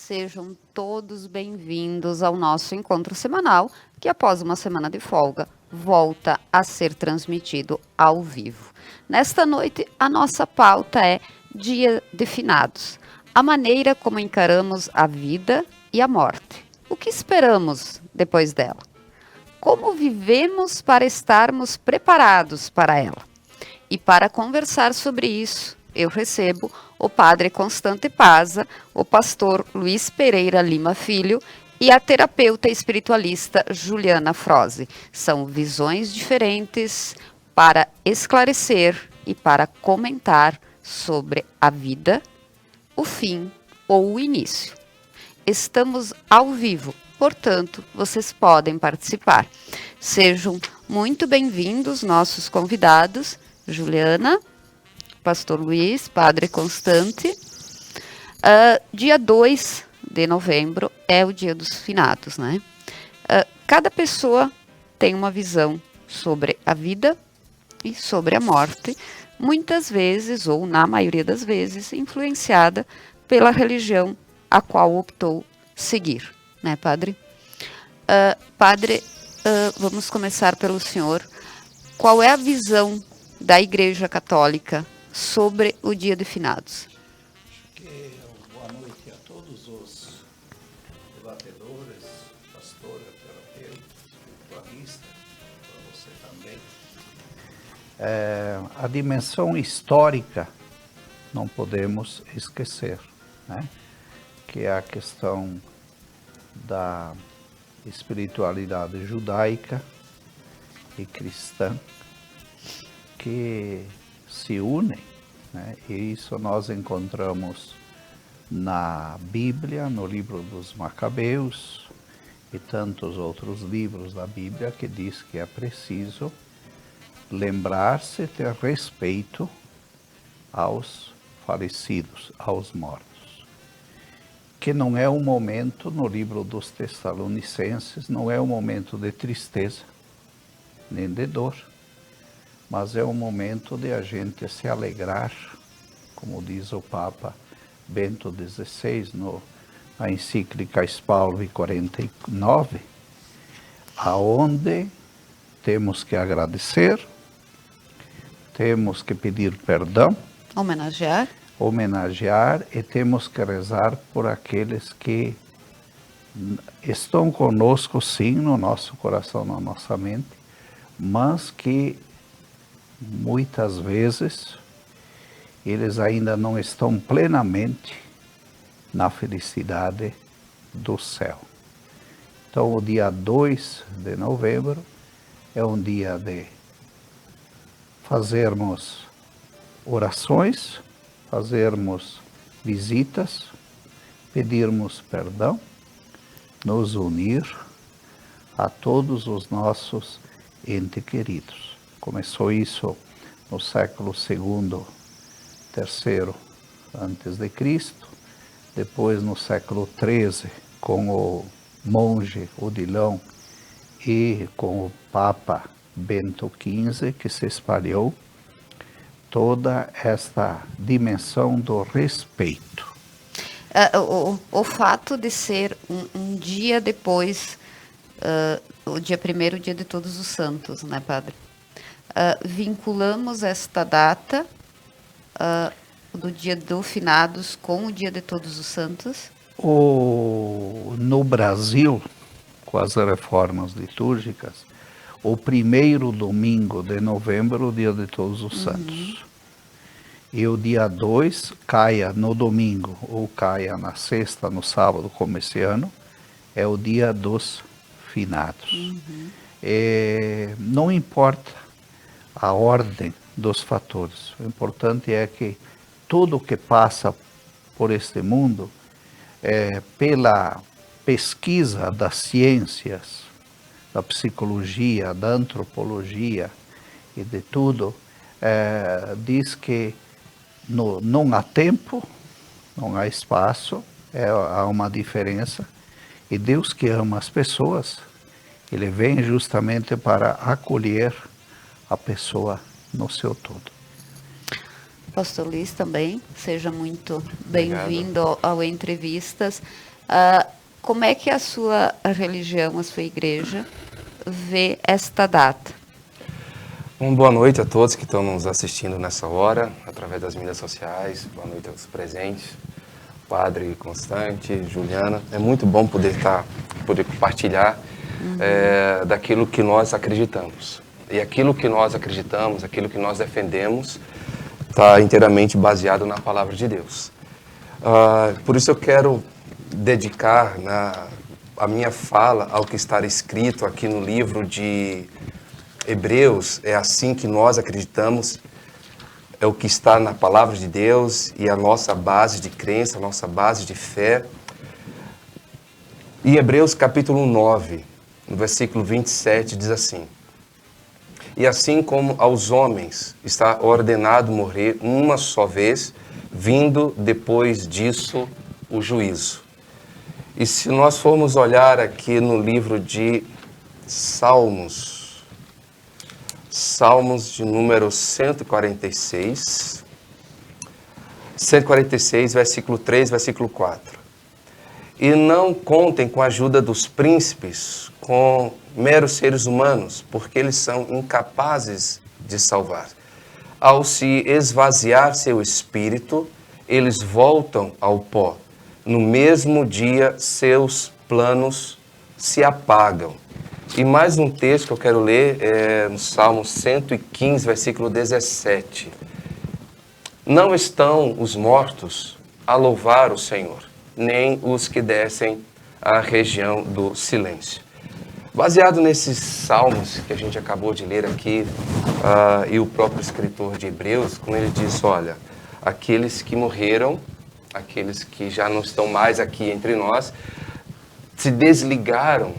Sejam todos bem-vindos ao nosso encontro semanal, que após uma semana de folga, volta a ser transmitido ao vivo. Nesta noite, a nossa pauta é Dia de Finados, a maneira como encaramos a vida e a morte. O que esperamos depois dela? Como vivemos para estarmos preparados para ela? E para conversar sobre isso, eu recebo o padre Constante Paza, o pastor Luiz Pereira Lima Filho e a terapeuta espiritualista Juliana Froze. São visões diferentes para esclarecer e para comentar sobre a vida, o fim ou o início. Estamos ao vivo, portanto, vocês podem participar. Sejam muito bem-vindos nossos convidados, Juliana, Pastor Luiz, Padre Constante. Dia 2 de novembro é o Dia dos Finados, né? Cada pessoa tem uma visão sobre a vida e sobre a morte, muitas vezes, ou na maioria das vezes, influenciada pela religião a qual optou seguir, né, Padre? Padre, vamos começar pelo senhor. Qual é a visão da Igreja Católica sobre o Dia de Finados? Boa noite a todos os debatedores, pastor, terapeuta, espiritualista, para você também. A dimensão histórica não podemos esquecer, né? Que é a questão da espiritualidade judaica e cristã que se unem, né? E isso nós encontramos na Bíblia, no livro dos Macabeus e tantos outros livros da Bíblia que diz que é preciso lembrar-se, ter respeito aos falecidos, aos mortos. Que não é um momento, no livro dos Tessalonicenses, não é um momento de tristeza, nem de dor, mas é um momento de a gente se alegrar, como diz o Papa Bento XVI, na encíclica Spalvi 49, aonde temos que agradecer, temos que pedir perdão, homenagear e temos que rezar por aqueles que estão conosco, sim, no nosso coração, na nossa mente, mas que muitas vezes eles ainda não estão plenamente na felicidade do céu. Então, o dia 2 de novembro é um dia de fazermos orações, fazermos visitas, pedirmos perdão, nos unir a todos os nossos entes queridos. Começou isso no século II, III antes de Cristo, depois no século XIII com o monge Odilão e com o Papa Bento XV, que se espalhou toda esta dimensão do respeito. O fato de ser um dia depois, o dia 1º, dia de Todos os Santos, né, Padre? Vinculamos esta data do Dia do Finados com o Dia de Todos os Santos? No Brasil, com as reformas litúrgicas, o 1º domingo de novembro, o Dia de Todos os Santos. E o dia 2 caia no domingo ou caia na sexta, no sábado, como esse ano, é o Dia dos Finados. Não importa a ordem dos fatores, o importante é que tudo que passa por este mundo, pela pesquisa das ciências, da psicologia, da antropologia e de tudo, diz que não há tempo, não há espaço, há uma diferença. E Deus, que ama as pessoas, Ele vem justamente para acolher a pessoa no seu todo. Pastor Luiz também, seja muito bem-vindo ao Entrevistas. Como é que a sua religião, a sua igreja, vê esta data? Boa noite a todos que estão nos assistindo nessa hora, através das mídias sociais. Boa noite aos presentes, Padre Constante, Juliana. É muito bom poder compartilhar daquilo que nós acreditamos. E aquilo que nós acreditamos, aquilo que nós defendemos, está inteiramente baseado na palavra de Deus. Por isso eu quero dedicar a minha fala ao que está escrito aqui no livro de Hebreus. É assim que nós acreditamos, é o que está na palavra de Deus e a nossa base de crença, a nossa base de fé. E Hebreus capítulo 9, no versículo 27, diz assim: E assim como aos homens está ordenado morrer uma só vez, vindo depois disso o juízo. E se nós formos olhar aqui no livro de Salmos de número 146, versículo 3, versículo 4. E não contem com a ajuda dos príncipes, com meros seres humanos, porque eles são incapazes de salvar. Ao se esvaziar seu espírito, eles voltam ao pó. No mesmo dia, seus planos se apagam. E mais um texto que eu quero ler é no Salmo 115, versículo 17. Não estão os mortos a louvar o Senhor, nem os que descem à região do silêncio. Baseado nesses salmos que a gente acabou de ler aqui, e o próprio escritor de Hebreus, quando ele diz, olha, aqueles que morreram, aqueles que já não estão mais aqui entre nós, se desligaram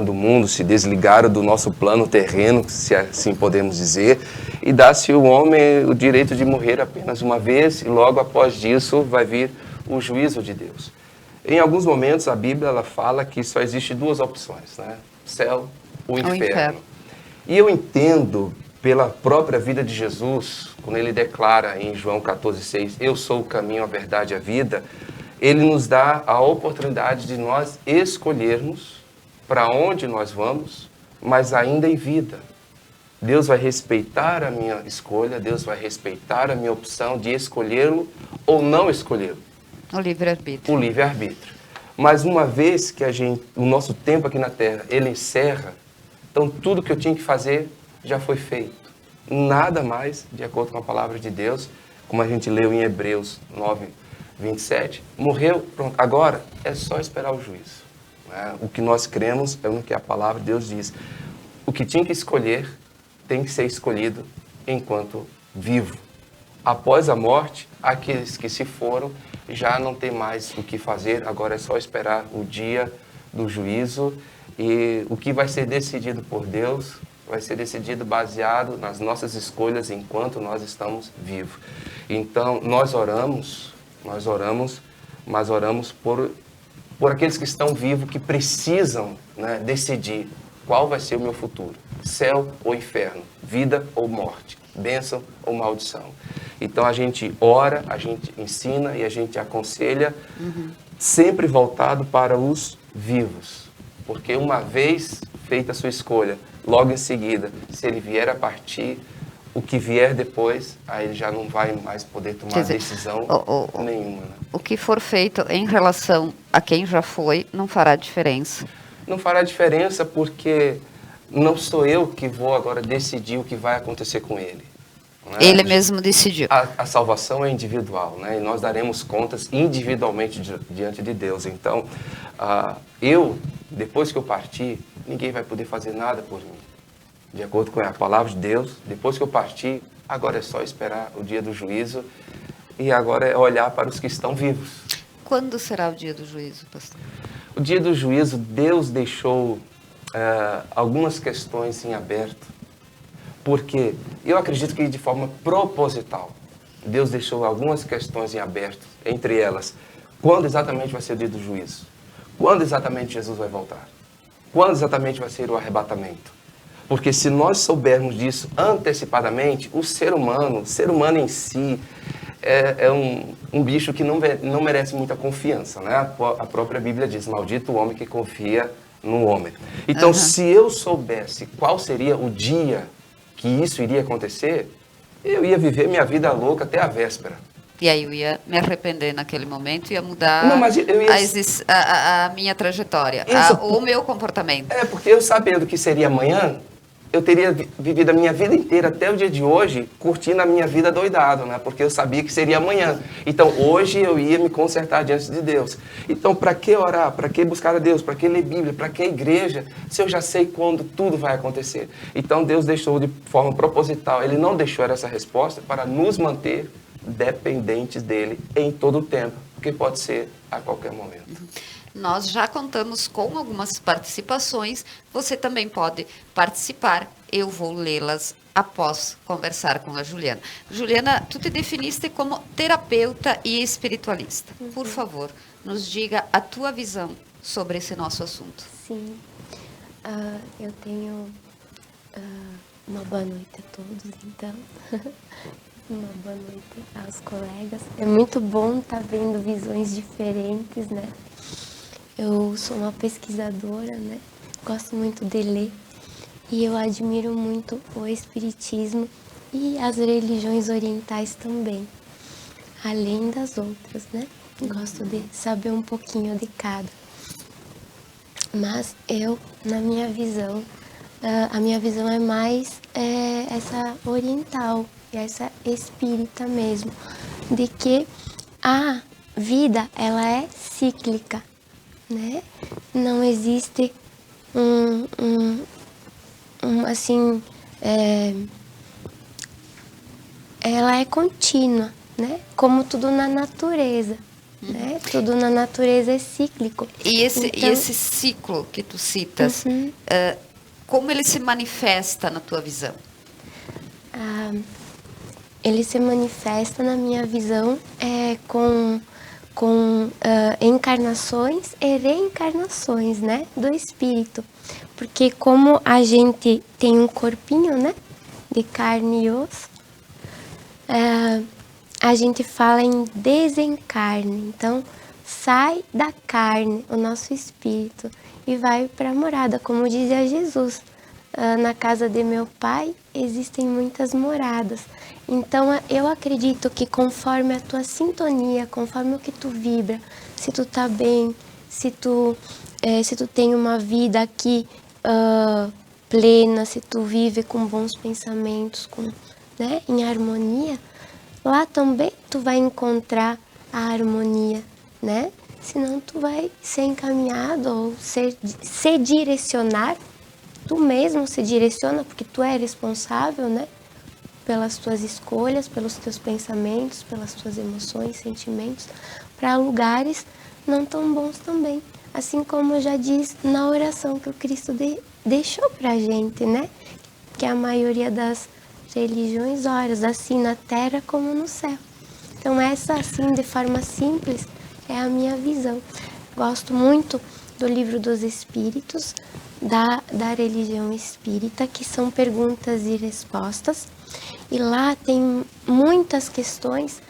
do mundo, se desligaram do nosso plano terreno, se assim podemos dizer, e dá-se ao homem o direito de morrer apenas uma vez, e logo após disso vai vir o juízo de Deus. Em alguns momentos a Bíblia ela fala que só existe duas opções, né? Céu ou inferno. E eu entendo pela própria vida de Jesus, quando ele declara em João 14,6, eu sou o caminho, a verdade e a vida, ele nos dá a oportunidade de nós escolhermos para onde nós vamos, mas ainda em vida. Deus vai respeitar a minha escolha, Deus vai respeitar a minha opção de escolhê-lo ou não escolhê-lo. O livre-arbítrio. O livre-arbítrio. Mas uma vez que o nosso tempo aqui na Terra, ele encerra, então tudo que eu tinha que fazer já foi feito. Nada mais, de acordo com a palavra de Deus, como a gente leu em Hebreus 9, 27, morreu, pronto, agora é só esperar o juízo. O que nós cremos é no que a palavra de Deus diz. O que tinha que escolher tem que ser escolhido enquanto vivo. Após a morte, aqueles que se foram já não tem mais o que fazer, agora é só esperar o dia do juízo, e o que vai ser decidido por Deus vai ser decidido baseado nas nossas escolhas enquanto nós estamos vivos. Então, nós oramos, mas oramos por aqueles que estão vivos, que precisam, né, decidir qual vai ser o meu futuro, céu ou inferno, vida ou morte, bênção ou maldição. Então a gente ora, a gente ensina e a gente aconselha, sempre voltado para os vivos, porque uma vez feita a sua escolha, logo em seguida, se ele vier a partir, o que vier depois, aí ele já não vai mais poder tomar decisão nenhuma. Né? O que for feito em relação a quem já foi, não fará diferença. Não fará diferença porque não sou eu que vou agora decidir o que vai acontecer com ele. Né? Ele mesmo decidiu. A salvação é individual, né? E nós daremos contas individualmente diante de Deus. Então, depois que eu partir, ninguém vai poder fazer nada por mim. De acordo com a palavra de Deus, depois que eu partir, agora é só esperar o dia do juízo e agora é olhar para os que estão vivos. Quando será o dia do juízo, pastor? O dia do juízo, Deus deixou algumas questões em aberto, porque eu acredito que de forma proposital, Deus deixou algumas questões em aberto, entre elas, quando exatamente vai ser o dia do juízo? Quando exatamente Jesus vai voltar? Quando exatamente vai ser o arrebatamento? Porque se nós soubermos disso antecipadamente, o ser humano em si, é um bicho que não merece muita confiança, né? A própria Bíblia diz, maldito o homem que confia no homem. Então, se eu soubesse qual seria o dia que isso iria acontecer, eu ia viver minha vida louca até a véspera. E aí eu ia me arrepender naquele momento, ia mudar Não, mas eu ia... a minha trajetória, o meu comportamento. Porque eu sabendo que seria amanhã, eu teria vivido a minha vida inteira até o dia de hoje curtindo a minha vida doidado, né? Porque eu sabia que seria amanhã. Então, hoje eu ia me consertar diante de Deus. Então, para que orar? Para que buscar a Deus? Para que ler Bíblia? Para que igreja? Se eu já sei quando tudo vai acontecer. Então, Deus deixou de forma proposital. Ele não deixou essa resposta para nos manter dependentes dele em todo o tempo, porque pode ser a qualquer momento. Nós já contamos com algumas participações, você também pode participar, eu vou lê-las após conversar com a Juliana. Juliana, tu te definiste como terapeuta e espiritualista. Por favor, nos diga a tua visão sobre esse nosso assunto. Sim, eu tenho uma boa noite a todos, então. Uma boa noite aos colegas. É muito bom estar vendo visões diferentes, né? Eu sou uma pesquisadora, né? Gosto muito de ler e eu admiro muito o espiritismo e as religiões orientais também, além das outras, né? Gosto de saber um pouquinho de cada. Mas eu, na minha visão, a minha visão é mais essa oriental, essa espírita mesmo, de que a vida, ela é cíclica, né? Não existe ela é contínua, né? Como tudo na natureza, né? Tudo na natureza é cíclico. E esse ciclo que tu citas, como ele se manifesta na tua visão? Ele se manifesta, na minha visão, com encarnações e reencarnações, né, do espírito. Porque como a gente tem um corpinho, né, de carne e osso, a gente fala em desencarne. Então, sai da carne o nosso espírito e vai para a morada, como dizia Jesus. Na casa de meu pai existem muitas moradas. Então, eu acredito que conforme a tua sintonia, conforme o que tu vibra, se tu tá bem, se tu tem uma vida aqui plena, se tu vive com bons pensamentos, né, em harmonia, lá também tu vai encontrar a harmonia, né? Senão tu vai ser encaminhado ou se direcionar. Tu mesmo se direciona, porque tu é responsável, né? Pelas tuas escolhas, pelos teus pensamentos, pelas tuas emoções, sentimentos, para lugares não tão bons também. Assim como já diz na oração que o Cristo deixou pra gente, né? Que a maioria das religiões ora, assim na terra como no céu. Então essa, assim, de forma simples, é a minha visão. Gosto muito do Livro dos Espíritos, da religião espírita, que são perguntas e respostas. E lá tem muitas questões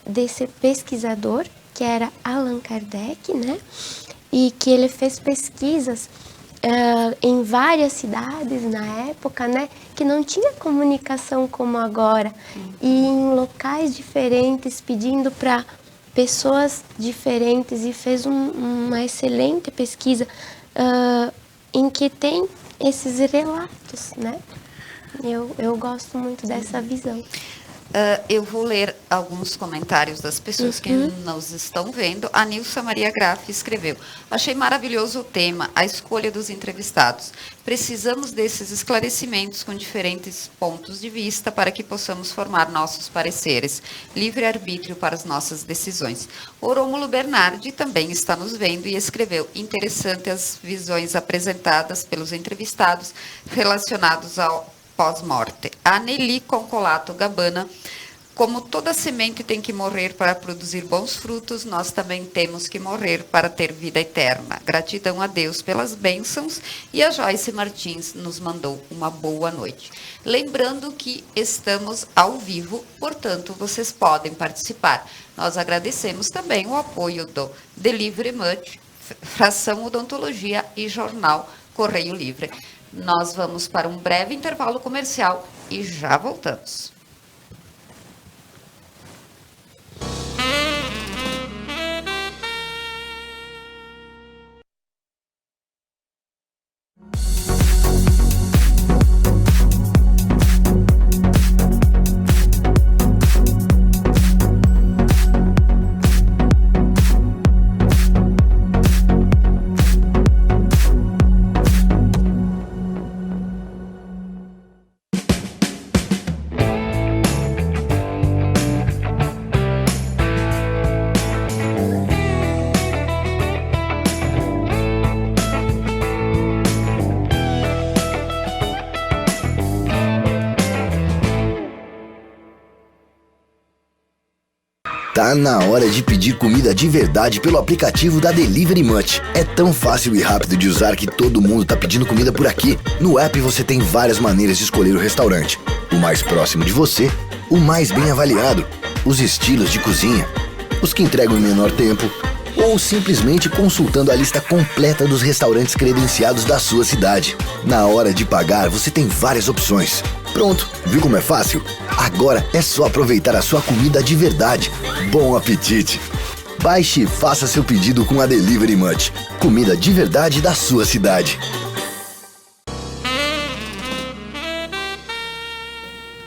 desse pesquisador, que era Allan Kardec, né? E que ele fez pesquisas em várias cidades na época, né? Que não tinha comunicação como agora. E em locais diferentes, pedindo para pessoas diferentes, e fez uma excelente pesquisa em que tem esses relatos, né? Eu gosto muito dessa visão. Eu vou ler alguns comentários das pessoas que nos estão vendo. A Nilsa Maria Graff escreveu: achei maravilhoso o tema, a escolha dos entrevistados. Precisamos desses esclarecimentos com diferentes pontos de vista para que possamos formar nossos pareceres. Livre-arbítrio para as nossas decisões. O Rômulo Bernardi também está nos vendo e escreveu: interessante as visões apresentadas pelos entrevistados relacionados ao pós-morte. A Nelly Concolato Gabbana Como toda semente tem que morrer para produzir bons frutos, nós também temos que morrer para ter vida eterna. Gratidão a Deus pelas bênçãos, e a Joyce Martins nos mandou uma boa noite. Lembrando que estamos ao vivo, portanto, vocês podem participar. Nós agradecemos também o apoio do Delivery Much, Fração Odontologia e Jornal Correio Livre. Nós vamos para um breve intervalo comercial e já voltamos. Tá na hora de pedir comida de verdade pelo aplicativo da Delivery Much. É tão fácil e rápido de usar que todo mundo tá pedindo comida por aqui. No app você tem várias maneiras de escolher o restaurante. O mais próximo de você, o mais bem avaliado, os estilos de cozinha, os que entregam em menor tempo, ou simplesmente consultando a lista completa dos restaurantes credenciados da sua cidade. Na hora de pagar, você tem várias opções. Pronto, viu como é fácil? Agora é só aproveitar a sua comida de verdade. Bom apetite! Baixe e faça seu pedido com a Delivery Much. Comida de verdade da sua cidade.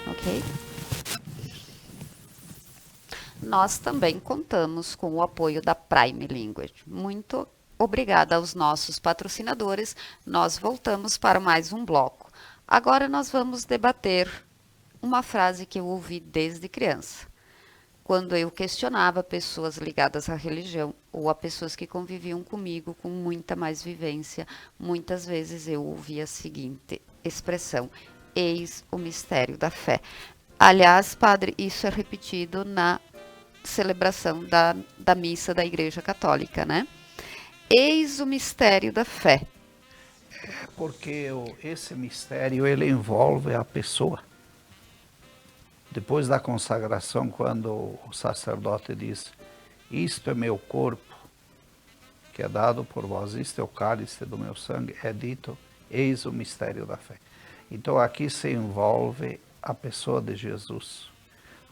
Ok? Nós também contamos com o apoio da Prime Language. Muito obrigada aos nossos patrocinadores. Nós voltamos para mais um bloco. Agora nós vamos debater uma frase que eu ouvi desde criança. Quando eu questionava pessoas ligadas à religião ou a pessoas que conviviam comigo com muita mais vivência, muitas vezes eu ouvia a seguinte expressão: eis o mistério da fé. Aliás, padre, isso é repetido na celebração da missa da Igreja Católica, né? Eis o mistério da fé. Porque esse mistério, ele envolve a pessoa. Depois da consagração, quando o sacerdote diz: isto é meu corpo, que é dado por vós, isto é o cálice do meu sangue, é dito: eis o mistério da fé. Então aqui se envolve a pessoa de Jesus,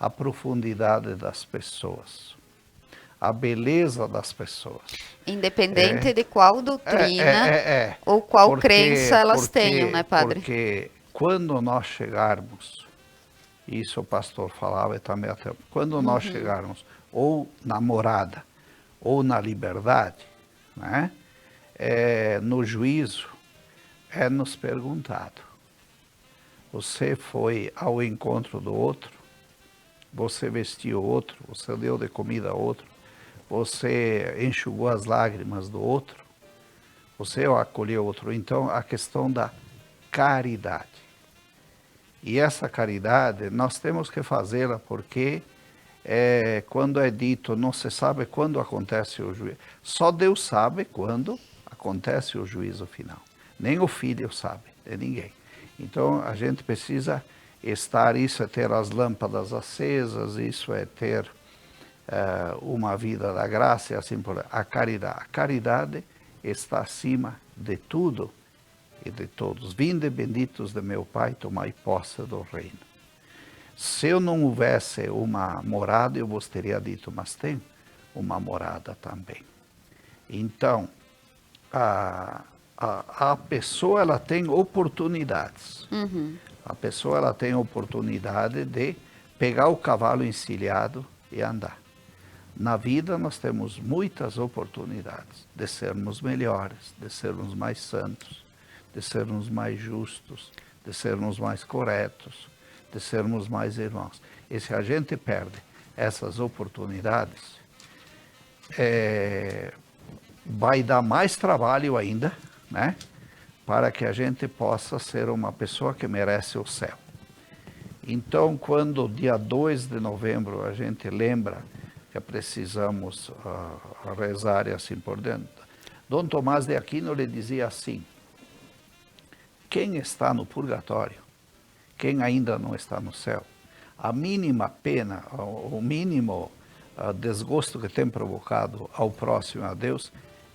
a profundidade das pessoas, a beleza das pessoas. Independente de qual doutrina ou qual crença elas tenham, né, padre? Porque quando nós chegarmos, isso o pastor falava e também até, quando nós chegarmos ou na morada ou na liberdade, né, no juízo, é nos perguntado: você foi ao encontro do outro? Você vestiu outro? Você deu de comida a outro? Você enxugou as lágrimas do outro? Você acolheu outro? Então, a questão da caridade. E essa caridade, nós temos que fazê-la porque quando é dito, não se sabe quando acontece o juízo. Só Deus sabe quando acontece o juízo final. Nem o Filho sabe, de ninguém. Então, a gente precisa estar, isso é ter as lâmpadas acesas, isso é ter uma vida da graça e assim por aí. A caridade está acima de tudo e de todos. Vinde benditos de meu Pai, tomai posse do reino. Se eu não houvesse uma morada, eu vos teria dito, mas tem uma morada também. Então, a pessoa, ela tem oportunidades. A pessoa, ela tem oportunidade de pegar o cavalo encilhado e andar. Na vida nós temos muitas oportunidades de sermos melhores, de sermos mais santos, de sermos mais justos, de sermos mais corretos, de sermos mais irmãos. E se a gente perde essas oportunidades, vai dar mais trabalho ainda, né? Para que a gente possa ser uma pessoa que merece o céu. Então, quando dia 2 de novembro a gente lembra que precisamos rezar e assim por diante, Dom Tomás de Aquino lhe dizia assim: quem está no purgatório, quem ainda não está no céu, a mínima pena, o mínimo desgosto que tem provocado ao próximo, a Deus,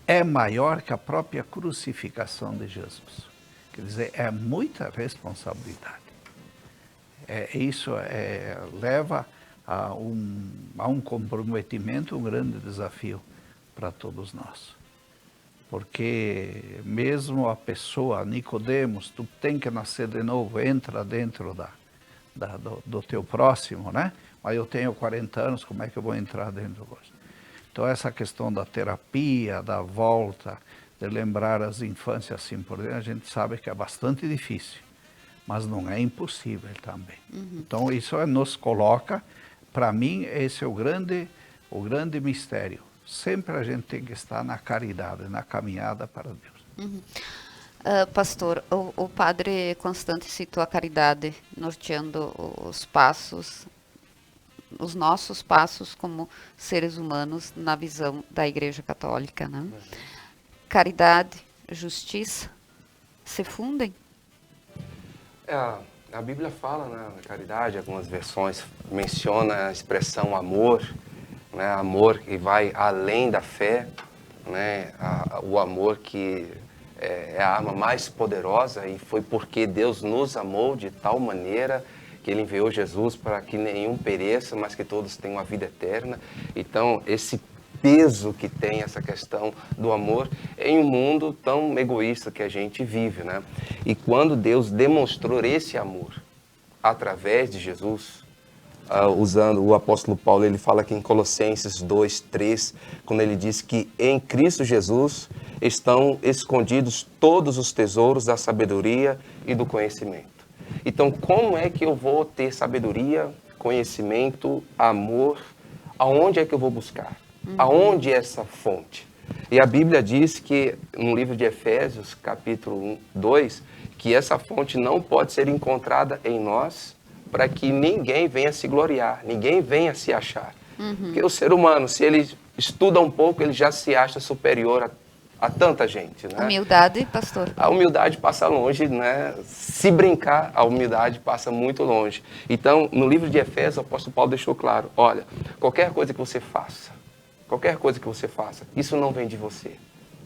é maior que a própria crucificação de Jesus. Quer dizer, é muita responsabilidade. Isso leva a um comprometimento, um grande desafio para todos nós. Porque mesmo a pessoa, Nicodemos, tu tem que nascer de novo, entra dentro do teu próximo, né? Mas eu tenho 40 anos, como é que eu vou entrar dentro do próximo? Então essa questão da terapia, da volta, de lembrar as infâncias assim por diante, a gente sabe que é bastante difícil, mas não é impossível também. Então isso nos coloca, para mim, esse é o grande mistério. Sempre a gente tem que estar na caridade, na caminhada para Deus. Pastor, o padre Constante citou a caridade, norteando os passos, os nossos passos como seres humanos na visão da Igreja Católica, né? Caridade, justiça, se fundem? A Bíblia fala, né, na caridade, algumas versões menciona a expressão amor, né, amor que vai além da fé, né, o amor que é a arma mais poderosa, e foi porque Deus nos amou de tal maneira que Ele enviou Jesus para que nenhum pereça, mas que todos tenham a vida eterna. Então, esse peso que tem essa questão do amor em um mundo tão egoísta que a gente vive, né? E quando Deus demonstrou esse amor através de Jesus, usando o apóstolo Paulo, ele fala aqui em Colossenses 2:3, quando ele diz que em Cristo Jesus estão escondidos todos os tesouros da sabedoria e do conhecimento. Então, como é que eu vou ter sabedoria, conhecimento, amor? Aonde é que eu vou buscar? Aonde é essa fonte? E a Bíblia diz que, no livro de Efésios, capítulo 2, que essa fonte não pode ser encontrada em nós para que ninguém venha se gloriar, ninguém venha se achar. Porque o ser humano, se ele estuda um pouco, ele já se acha superior a tanta gente, né? Humildade, pastor. A humildade passa longe, né? Se brincar, a humildade passa muito longe. Então, no livro de Efésios, o apóstolo Paulo deixou claro: olha, qualquer coisa que você faça, isso não vem de você.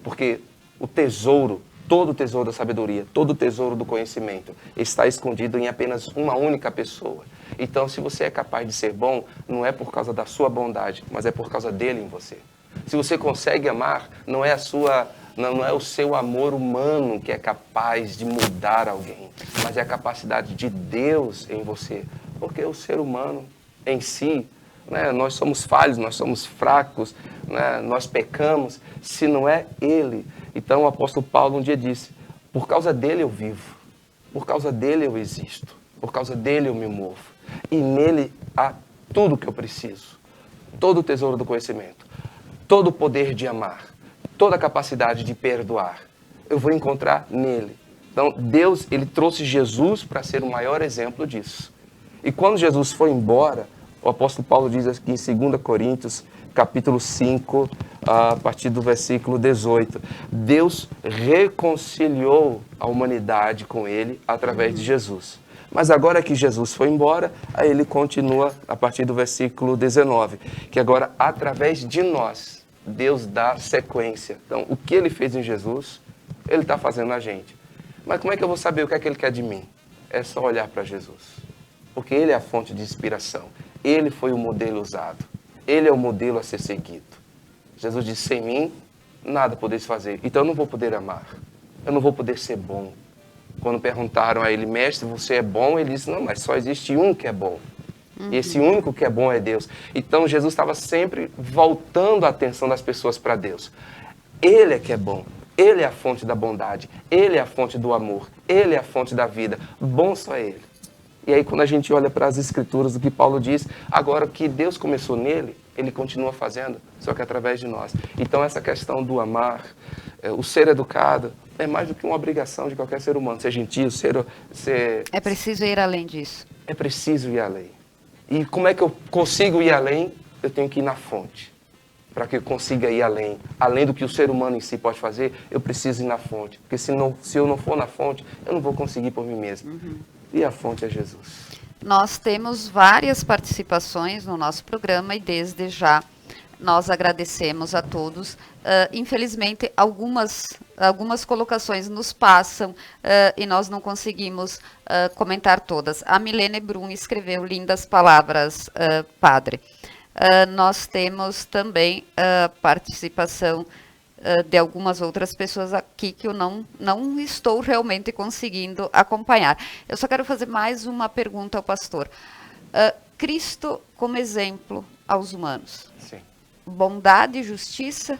Porque o tesouro, todo o tesouro da sabedoria, todo o tesouro do conhecimento está escondido em apenas uma única pessoa. Então, se você é capaz de ser bom, não é por causa da sua bondade, mas é por causa dele em você. Se você consegue amar, não é o seu amor humano que é capaz de mudar alguém, mas é a capacidade de Deus em você. Porque o ser humano em si, né, nós somos falhos, nós somos fracos, né, nós pecamos, se não é Ele. Então o apóstolo Paulo um dia disse: por causa dele eu vivo, por causa dele eu existo, por causa dele eu me movo. E nele há tudo o que eu preciso, todo o tesouro do conhecimento, todo o poder de amar, toda a capacidade de perdoar, eu vou encontrar nele. Então, Deus, ele trouxe Jesus para ser o maior exemplo disso. E quando Jesus foi embora, o apóstolo Paulo diz aqui em 2 Coríntios, capítulo 5, a partir do versículo 18, Deus reconciliou a humanidade com ele através de Jesus. Mas agora que Jesus foi embora, aí ele continua a partir do versículo 19, que agora, através de nós, Deus dá sequência. Então, o que ele fez em Jesus, ele está fazendo na gente. Mas como é que eu vou saber o que é que ele quer de mim? É só olhar para Jesus. Porque ele é a fonte de inspiração. Ele foi o modelo usado. Ele é o modelo a ser seguido. Jesus disse: sem mim, nada podeis fazer. Então eu não vou poder amar. Eu não vou poder ser bom. Quando perguntaram a ele: mestre, você é bom? Ele disse: não, mas só existe um que é bom. E esse único que é bom é Deus. Então Jesus estava sempre voltando a atenção das pessoas para Deus. Ele é que é bom. Ele é a fonte da bondade. Ele é a fonte do amor. Ele é a fonte da vida. Bom só Ele. E aí quando a gente olha para as Escrituras, o que Paulo diz, agora que Deus começou nele, Ele continua fazendo, só que através de nós. Então essa questão do amar, o ser educado, é mais do que uma obrigação de qualquer ser humano. Ser gentil, É preciso ir além disso. É preciso ir além. E como é que eu consigo ir além? Eu tenho que ir na fonte. Para que eu consiga ir além, além do que o ser humano em si pode fazer, eu preciso ir na fonte. Porque se eu não for na fonte, eu não vou conseguir por mim mesmo. E a fonte é Jesus. Nós temos várias participações no nosso programa e desde já nós agradecemos a todos. Infelizmente, algumas colocações nos passam e nós não conseguimos comentar todas. A Milene Brum escreveu lindas palavras, padre. Nós temos também a participação de algumas outras pessoas aqui que eu não estou realmente conseguindo acompanhar. Eu só quero fazer mais uma pergunta ao pastor. Cristo como exemplo aos humanos. Sim. Bondade e justiça?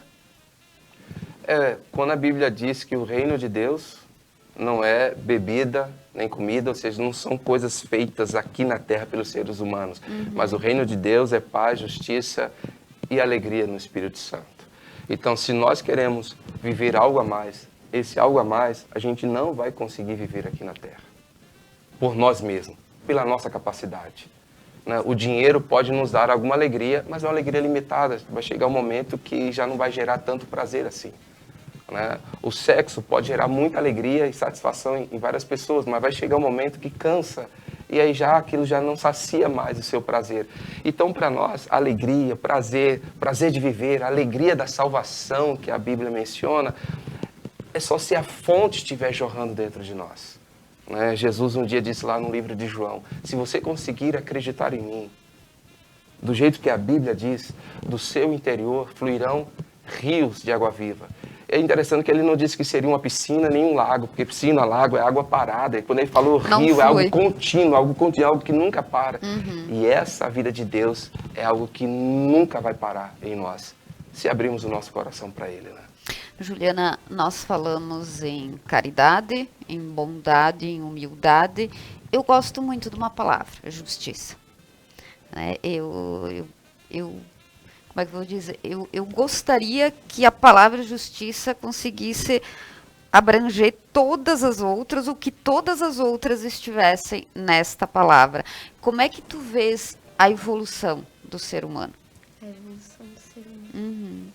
Quando a Bíblia diz que o reino de Deus não é bebida nem comida, ou seja, não são coisas feitas aqui na terra pelos seres humanos, mas o reino de Deus é paz, justiça e alegria no Espírito Santo. Então, se nós queremos viver algo a mais, esse algo a mais, a gente não vai conseguir viver aqui na terra, por nós mesmos, pela nossa capacidade. O dinheiro pode nos dar alguma alegria, mas é uma alegria limitada. Vai chegar um momento que já não vai gerar tanto prazer assim. O sexo pode gerar muita alegria e satisfação em várias pessoas, mas vai chegar um momento que cansa e aí aquilo já não sacia mais o seu prazer. Então, para nós, alegria, prazer de viver, a alegria da salvação que a Bíblia menciona, é só se a fonte estiver jorrando dentro de nós. Jesus um dia disse lá no livro de João, se você conseguir acreditar em mim, do jeito que a Bíblia diz, do seu interior fluirão rios de água viva. É interessante que ele não disse que seria uma piscina nem um lago, porque piscina, lago é água parada. E quando ele falou rio, é algo contínuo, algo que nunca para. E essa vida de Deus é algo que nunca vai parar em nós, se abrirmos o nosso coração para Ele. Juliana, nós falamos em caridade, em bondade, em humildade. Eu gosto muito de uma palavra, justiça. Como é que eu vou dizer? Eu gostaria que a palavra justiça conseguisse abranger todas as outras, ou que todas as outras estivessem nesta palavra. Como é que tu vês a evolução do ser humano? A evolução do ser humano.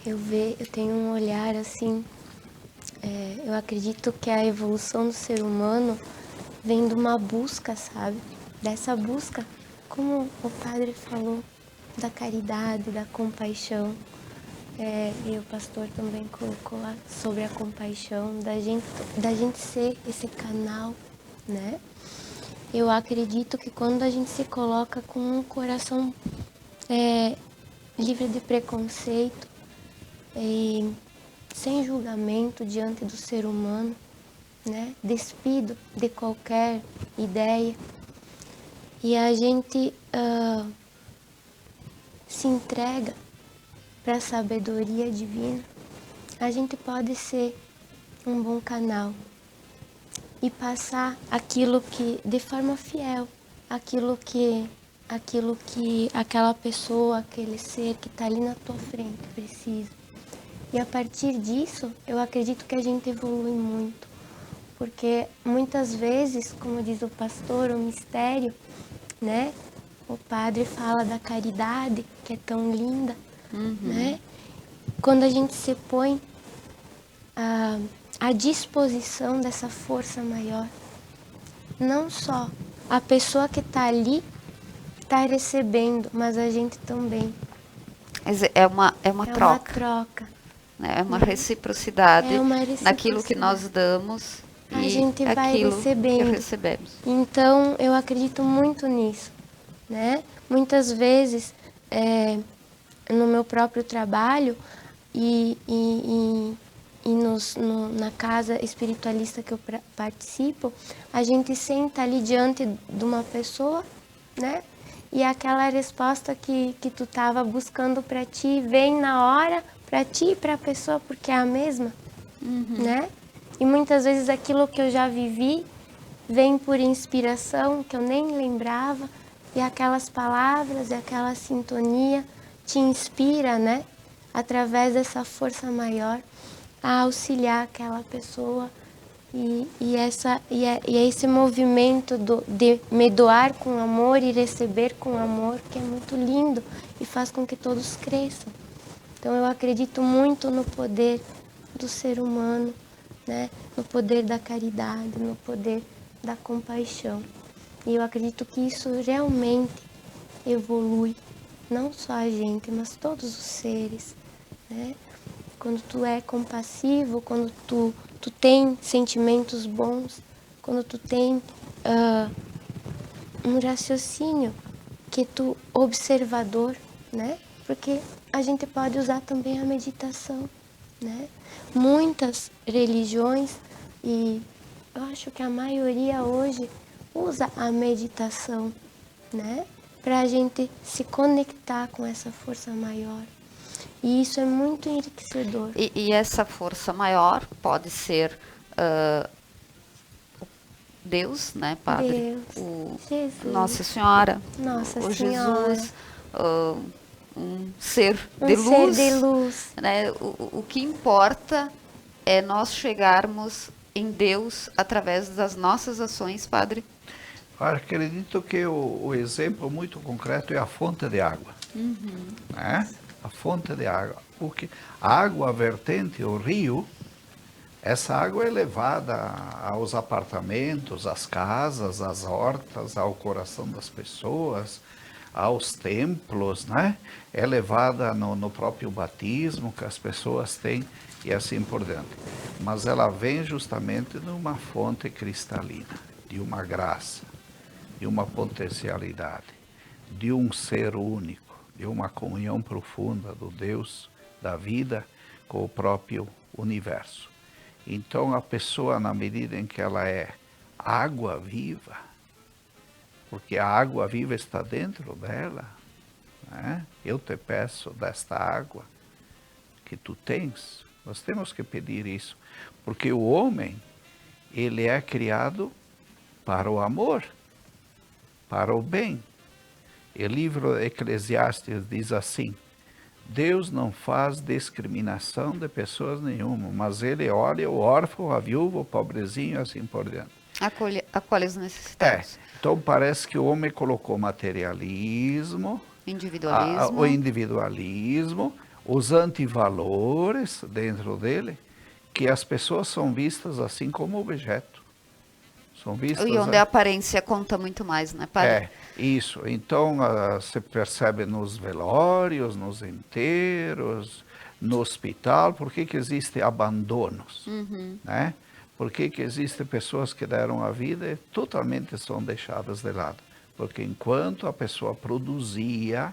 Eu tenho um olhar assim, eu acredito que a evolução do ser humano vem de uma busca, sabe? Dessa busca, como o padre falou, da caridade, da compaixão. E o pastor também colocou lá sobre a compaixão, da gente ser esse canal, né? Eu acredito que quando a gente se coloca com um coração livre de preconceito e sem julgamento diante do ser humano, né? Despido de qualquer ideia, e a gente se entrega para a sabedoria divina, a gente pode ser um bom canal e passar aquilo que, de forma fiel, aquilo que aquela pessoa, aquele ser que está ali na tua frente precisa. E a partir disso, eu acredito que a gente evolui muito, porque muitas vezes, como diz o pastor, o mistério, né? O padre fala da caridade, que é tão linda, né? Quando a gente se põe à disposição dessa força maior, não só a pessoa que está ali está recebendo, mas a gente também. É uma troca. Troca. É uma reciprocidade, É uma reciprocidade naquilo que nós damos a e gente vai aquilo recebendo. que recebemos. Então, eu acredito muito nisso, né? Muitas vezes, no meu próprio trabalho e na casa espiritualista que eu participo, a gente senta ali diante de uma pessoa, né? E aquela resposta que tu estava buscando para ti vem na hora para ti e para a pessoa, porque é a mesma, né? E muitas vezes aquilo que eu já vivi vem por inspiração, que eu nem lembrava, e aquelas palavras e aquela sintonia te inspira, né? Através dessa força maior a auxiliar aquela pessoa e é esse movimento de me doar com amor e receber com amor que é muito lindo e faz com que todos cresçam. Então eu acredito muito no poder do ser humano, né? No poder da caridade, no poder da compaixão. E eu acredito que isso realmente evolui, não só a gente, mas todos os seres, né? Quando tu é compassivo, quando tu tem sentimentos bons, quando tu tem um raciocínio que tu observador, né? Porque a gente pode usar também a meditação, né? Muitas religiões, e eu acho que a maioria hoje usa a meditação, né? Para a gente se conectar com essa força maior. E isso é muito enriquecedor. E essa força maior pode ser Deus, né, Padre? Deus, Jesus, Nossa Senhora, Nossa o Senhora, Jesus, um ser um de ser luz. de luz. Né? O que importa é nós chegarmos em Deus através das nossas ações, Padre. Eu acredito que o exemplo muito concreto é a fonte de água. Né? A fonte de água. Porque a água vertente, o rio, essa água é levada aos apartamentos, às casas, às hortas, ao coração das pessoas, aos templos, né? É levada no próprio batismo que as pessoas têm e assim por diante. Mas ela vem justamente de uma fonte cristalina, de uma graça, de uma potencialidade, de um ser único, de uma comunhão profunda do Deus da vida com o próprio universo. Então a pessoa, na medida em que ela é água viva, porque a água viva está dentro dela, né? Eu te peço desta água que tu tens. Nós temos que pedir isso, porque o homem, ele é criado para o amor, para o bem. O livro Eclesiastes diz assim: Deus não faz discriminação de pessoas nenhuma, mas ele olha o órfão, a viúva, o pobrezinho, assim por diante. Acolhe as necessidades. Então parece que o homem colocou materialismo, Individualismo. o individualismo, os antivalores dentro dele, que as pessoas são vistas assim como objeto. São vistas E onde a aparência conta muito mais, né, Padre? É, isso. Então, se percebe nos velórios, nos enterros, no hospital, por que existem abandonos, né? Por que existem pessoas que deram a vida e totalmente são deixadas de lado? Porque enquanto a pessoa produzia,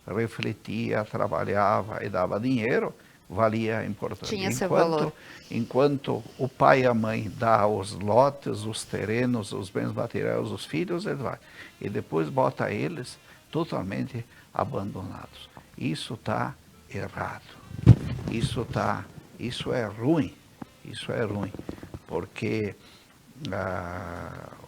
refletia, trabalhava e dava dinheiro, valia a importância. Tinha seu valor. Enquanto o pai e a mãe dá os lotes, os terrenos, os bens materiais, os filhos, ele vai. E depois bota eles totalmente abandonados. Isso está errado. Isso é ruim. Isso é ruim. Porque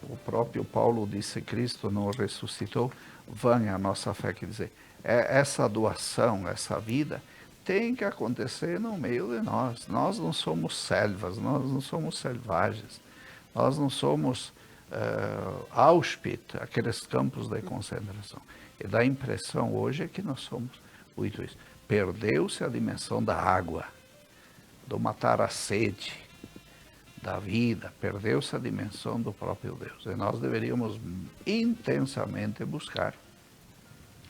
o próprio Paulo disse: Cristo não ressuscitou, vã a nossa fé. Quer dizer, essa doação, essa vida, tem que acontecer no meio de nós. Nós não somos selvas, nós não somos selvagens, nós não somos Auschwitz, aqueles campos de concentração. E dá a impressão hoje que nós somos muito isso. Perdeu-se a dimensão da água, do matar a sede, da vida, perdeu-se a dimensão do próprio Deus. E nós deveríamos intensamente buscar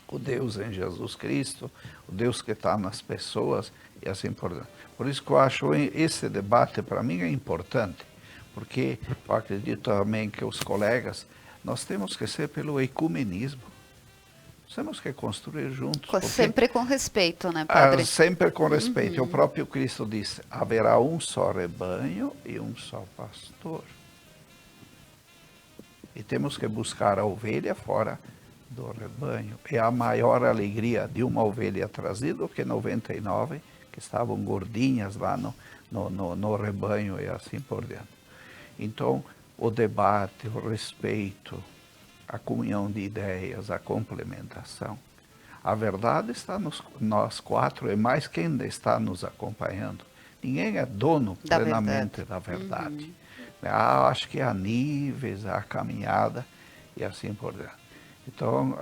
o Deus em Jesus Cristo, o Deus que está nas pessoas e assim por diante. Por isso que eu acho esse debate, para mim, é importante, porque eu acredito também que os colegas, nós temos que ser pelo ecumenismo. Nós temos que construir juntos. Sempre com respeito, né, Padre? Sempre com respeito. O próprio Cristo disse: haverá um só rebanho e um só pastor. E temos que buscar a ovelha fora do rebanho. É a maior alegria de uma ovelha trazida do que 99 que estavam gordinhas lá no rebanho e assim por diante. Então, o debate, o respeito, a comunhão de ideias, a complementação. A verdade está nós quatro, e mais quem está nos acompanhando. Ninguém é dono plenamente da verdade. Acho que há níveis, há caminhada e assim por diante. Então,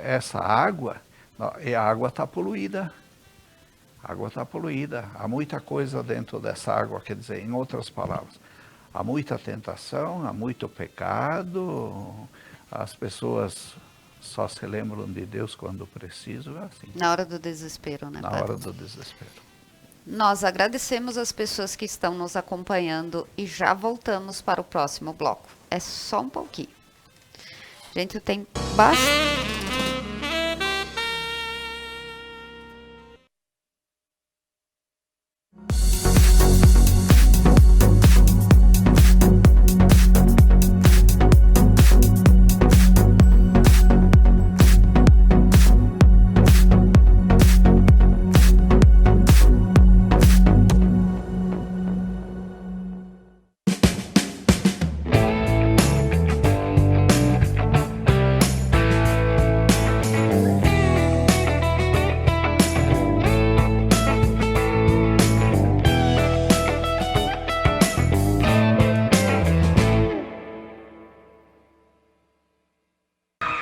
essa água, a água está poluída. A água está poluída. Há muita coisa dentro dessa água, quer dizer, em outras palavras, há muita tentação, há muito pecado, as pessoas só se lembram de Deus quando precisam, assim. Na hora do desespero, né, Na hora do desespero. Nós agradecemos as pessoas que estão nos acompanhando e já voltamos para o próximo bloco. É só um pouquinho. Gente, tem bastante...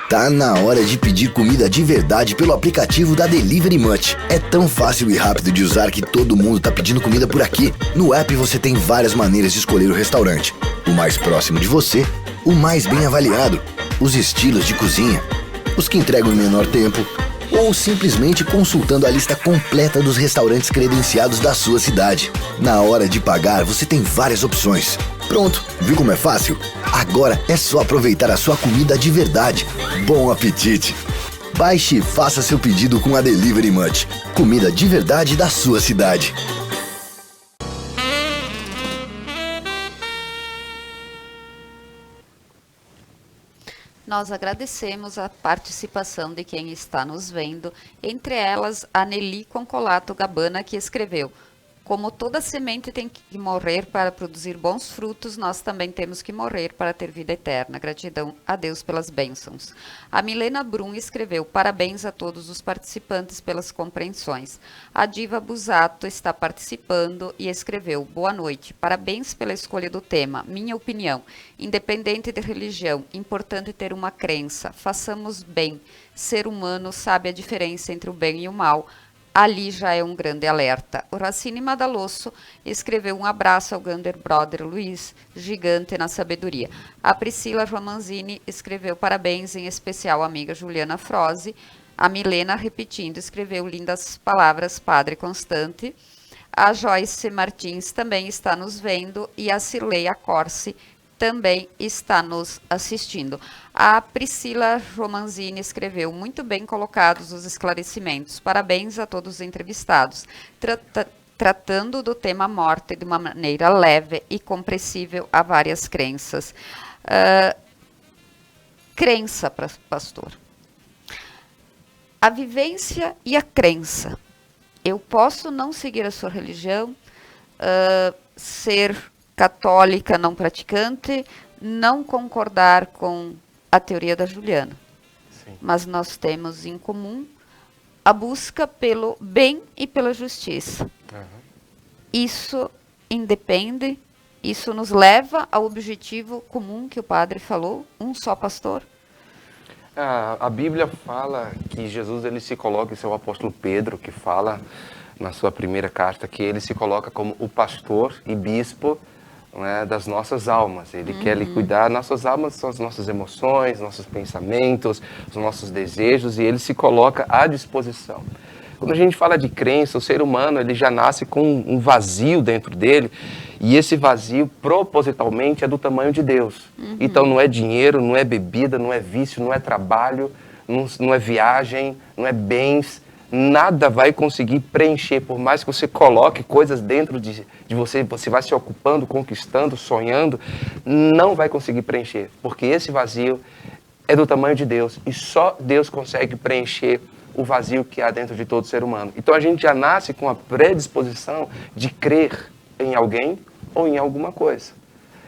Tá na hora de pedir comida de verdade pelo aplicativo da Delivery Much. É tão fácil e rápido de usar que todo mundo tá pedindo comida por aqui. No app você tem várias maneiras de escolher o restaurante. O mais próximo de você, o mais bem avaliado, os estilos de cozinha, os que entregam em menor tempo, ou simplesmente consultando a lista completa dos restaurantes credenciados da sua cidade. Na hora de pagar, você tem várias opções. Pronto, viu como é fácil? Agora é só aproveitar a sua comida de verdade. Bom apetite! Baixe e faça seu pedido com a Delivery Much. Comida de verdade da sua cidade. Nós agradecemos a participação de quem está nos vendo, entre elas a Nelly Concolato Gabana, que escreveu: como toda semente tem que morrer para produzir bons frutos, nós também temos que morrer para ter vida eterna. Gratidão a Deus pelas bênçãos. A Milena Brum escreveu: parabéns a todos os participantes pelas compreensões. A Diva Busato está participando e escreveu: boa noite, parabéns pela escolha do tema. Minha opinião, independente de religião, importante ter uma crença. Façamos bem. Ser humano sabe a diferença entre o bem e o mal. Ali já é um grande alerta. O Racine Madalosso escreveu: um abraço ao Gander Brother Luiz, gigante na sabedoria. A Priscila Romanzini escreveu: parabéns, em especial à amiga Juliana Froze. A Milena, repetindo, escreveu: lindas palavras, Padre Constante. A Joyce Martins também está nos vendo e a Cileia Corsi também está nos assistindo. A Priscila Romanzini escreveu: muito bem colocados os esclarecimentos. Parabéns a todos os entrevistados. Tratando do tema morte de uma maneira leve e compreensível a várias crenças. Crença, pastor. A vivência e a crença. Eu posso não seguir a sua religião, ser católica não praticante, não concordar com a teoria da Juliana. Sim. Mas nós temos em comum a busca pelo bem e pela justiça. Uhum. Isso independe, isso nos leva ao objetivo comum que o padre falou, um só pastor. A Bíblia fala que Jesus ele se coloca, esse é o apóstolo Pedro que fala na sua primeira carta, que ele se coloca como o pastor e bispo, né, das nossas almas. Ele quer cuidar. Nossas almas são as nossas emoções, nossos pensamentos, os nossos desejos, e ele se coloca à disposição. Quando a gente fala de crença, o ser humano ele já nasce com um vazio dentro dele, e esse vazio propositalmente é do tamanho de Deus. Então não é dinheiro, não é bebida, não é vício, não é trabalho, não é viagem, não é bens. Nada vai conseguir preencher, por mais que você coloque coisas dentro de você, você vai se ocupando, conquistando, sonhando, não vai conseguir preencher, porque esse vazio é do tamanho de Deus, e só Deus consegue preencher o vazio que há dentro de todo ser humano. Então a gente já nasce com a predisposição de crer em alguém ou em alguma coisa.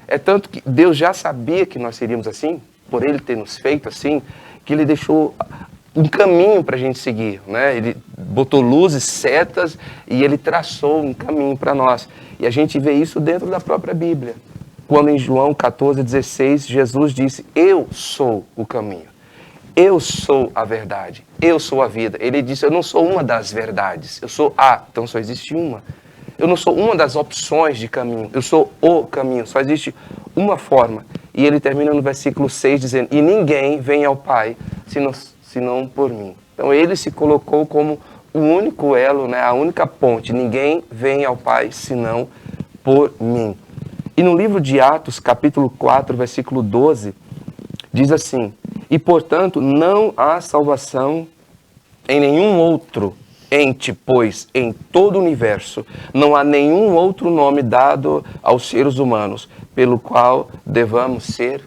É tanto que Deus já sabia que nós seríamos assim, por Ele ter nos feito assim, que Ele deixou um caminho para a gente seguir, né? Ele botou luzes, setas e Ele traçou um caminho para nós. E a gente vê isso dentro da própria Bíblia. Quando em João 14,16, Jesus disse, eu sou o caminho, eu sou a verdade, eu sou a vida. Ele disse, eu não sou uma das verdades, eu sou a, então só existe uma. Eu não sou uma das opções de caminho, eu sou o caminho, só existe uma forma. E ele termina no versículo 6 dizendo, e ninguém vem ao Pai senão por mim. Então ele se colocou como o único elo, né, a única ponte. Ninguém vem ao Pai senão por mim. E no livro de Atos, capítulo 4, versículo 12, diz assim, e portanto não há salvação em nenhum outro ente, pois em todo o universo não há nenhum outro nome dado aos seres humanos pelo qual devamos ser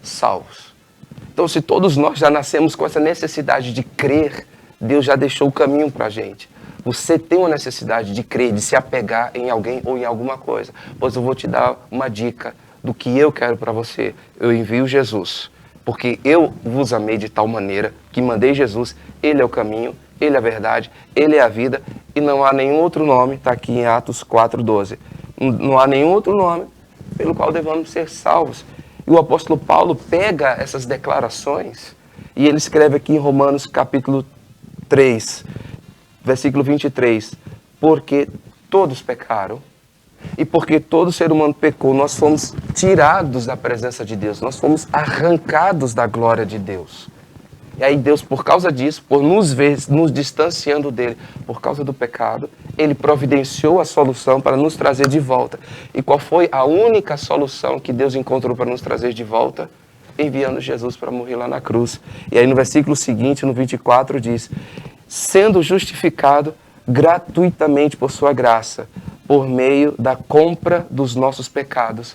salvos. Então, se todos nós já nascemos com essa necessidade de crer, Deus já deixou o caminho para a gente. Você tem uma necessidade de crer, de se apegar em alguém ou em alguma coisa. Pois eu vou te dar uma dica do que eu quero para você. Eu envio Jesus, porque eu vos amei de tal maneira que mandei Jesus. Ele é o caminho, Ele é a verdade, Ele é a vida. E não há nenhum outro nome, está aqui em Atos 4,12. Não há nenhum outro nome pelo qual devamos ser salvos. E o apóstolo Paulo pega essas declarações e ele escreve aqui em Romanos capítulo 3, versículo 23, porque todos pecaram e porque todo ser humano pecou, nós fomos tirados da presença de Deus, nós fomos arrancados da glória de Deus. E aí Deus, por causa disso, por nos ver, nos distanciando dele, por causa do pecado, ele providenciou a solução para nos trazer de volta. E qual foi a única solução que Deus encontrou para nos trazer de volta? Enviando Jesus para morrer lá na cruz. E aí no versículo seguinte, no 24, diz, sendo justificado gratuitamente por sua graça, por meio da compra dos nossos pecados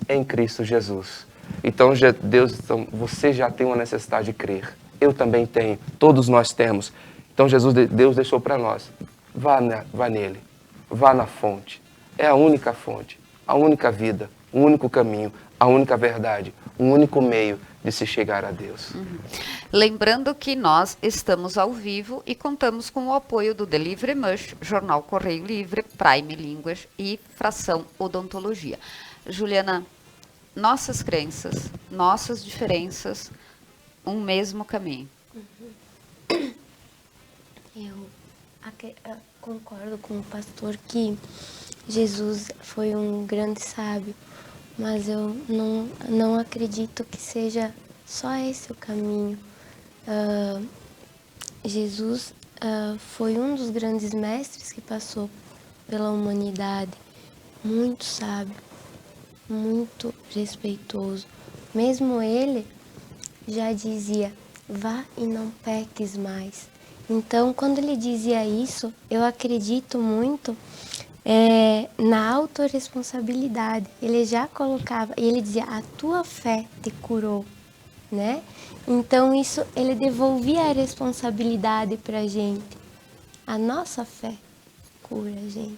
em Cristo Jesus. Então, Deus, você já tem uma necessidade de crer. Eu também tenho, todos nós temos. Então Deus deixou para nós, vá nele, vá na fonte. É a única fonte, a única vida, o único caminho, a única verdade, o único meio de se chegar a Deus. Lembrando que nós estamos ao vivo e contamos com o apoio do Delivery Mush, Jornal Correio Livre, Prime Línguas e Fração Odontologia. Juliana, nossas crenças, nossas diferenças, um mesmo caminho. Eu concordo com o pastor que Jesus foi um grande sábio, mas eu não acredito que seja só esse o caminho. Jesus foi um dos grandes mestres que passou pela humanidade, muito sábio, muito respeitoso. Mesmo ele já dizia, vá e não peques mais. Então, quando ele dizia isso, eu acredito muito na autorresponsabilidade. Ele já colocava, e ele dizia, a tua fé te curou, né? Então, isso, ele devolvia a responsabilidade pra gente. A nossa fé cura a gente.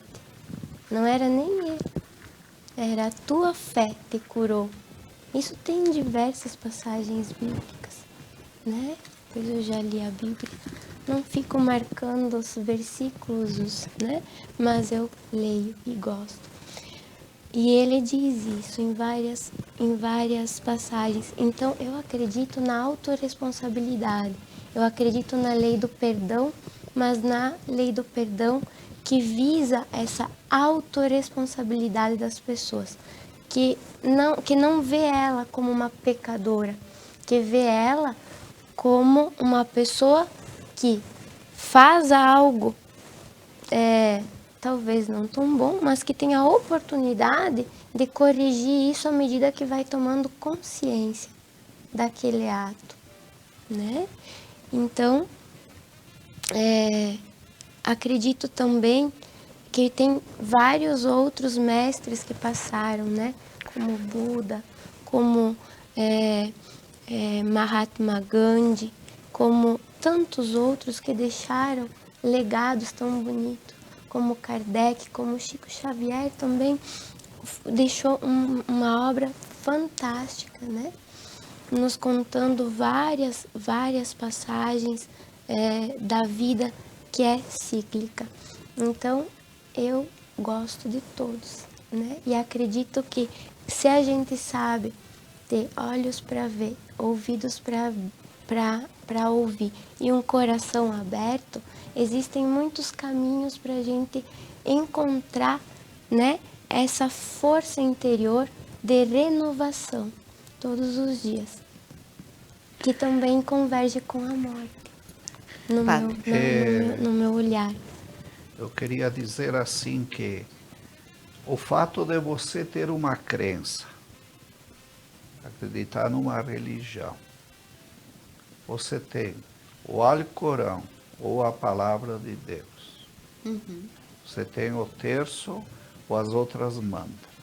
Não era nem ele. Era a tua fé te curou. Isso tem diversas passagens bíblicas, né? Pois eu já li a Bíblia. Não fico marcando os versículos, né? Mas eu leio e gosto. E ele diz isso em várias passagens. Então, eu acredito na autorresponsabilidade. Eu acredito na lei do perdão, mas na lei do perdão que visa essa autorresponsabilidade das pessoas. Que não vê ela como uma pecadora, que vê ela como uma pessoa que faz algo, talvez não tão bom, mas que tem a oportunidade de corrigir isso à medida que vai tomando consciência daquele ato, né? Então, acredito também que tem vários outros mestres que passaram, né? Como Buda, como Mahatma Gandhi, como tantos outros que deixaram legados tão bonitos, como Kardec, como Chico Xavier também deixou uma obra fantástica, né? nos contando várias passagens da vida que é cíclica. Então, eu gosto de todos, né? E acredito que se a gente sabe ter olhos para ver, ouvidos para ouvir e um coração aberto, existem muitos caminhos para a gente encontrar, né, essa força interior de renovação todos os dias, que também converge com a morte, no meu olhar. Eu queria dizer assim que o fato de você ter uma crença, acreditar numa religião, você tem o Alcorão ou a Palavra de Deus, você tem o terço ou as outras mantas.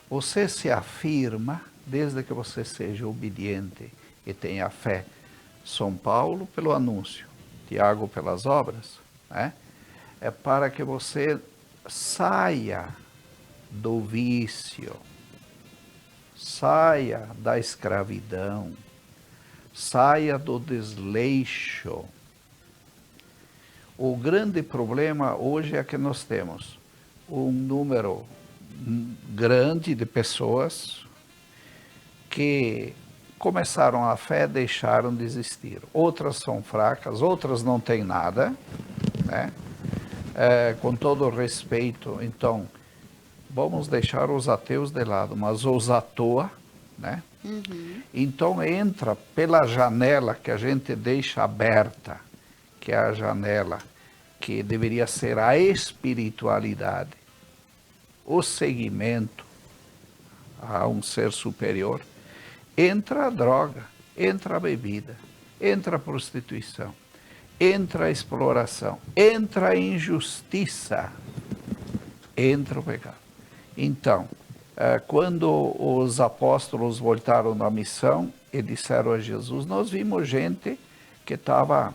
Você se afirma, desde que você seja obediente e tenha fé. São Paulo pelo anúncio, Tiago pelas obras, né? É para que você saia do vício, saia da escravidão, saia do desleixo. O grande problema hoje é que nós temos um número grande de pessoas que começaram a fé, deixaram de existir. Outras são fracas, outras não têm nada, né? Com todo respeito, então, vamos deixar os ateus de lado, mas os à toa, né? Então entra pela janela que a gente deixa aberta, que é a janela que deveria ser a espiritualidade, o seguimento a um ser superior. Entra a droga, entra a bebida, entra a prostituição, entra a exploração, entra a injustiça, entra o pecado. Então, quando os apóstolos voltaram da missão e disseram a Jesus, nós vimos gente que estava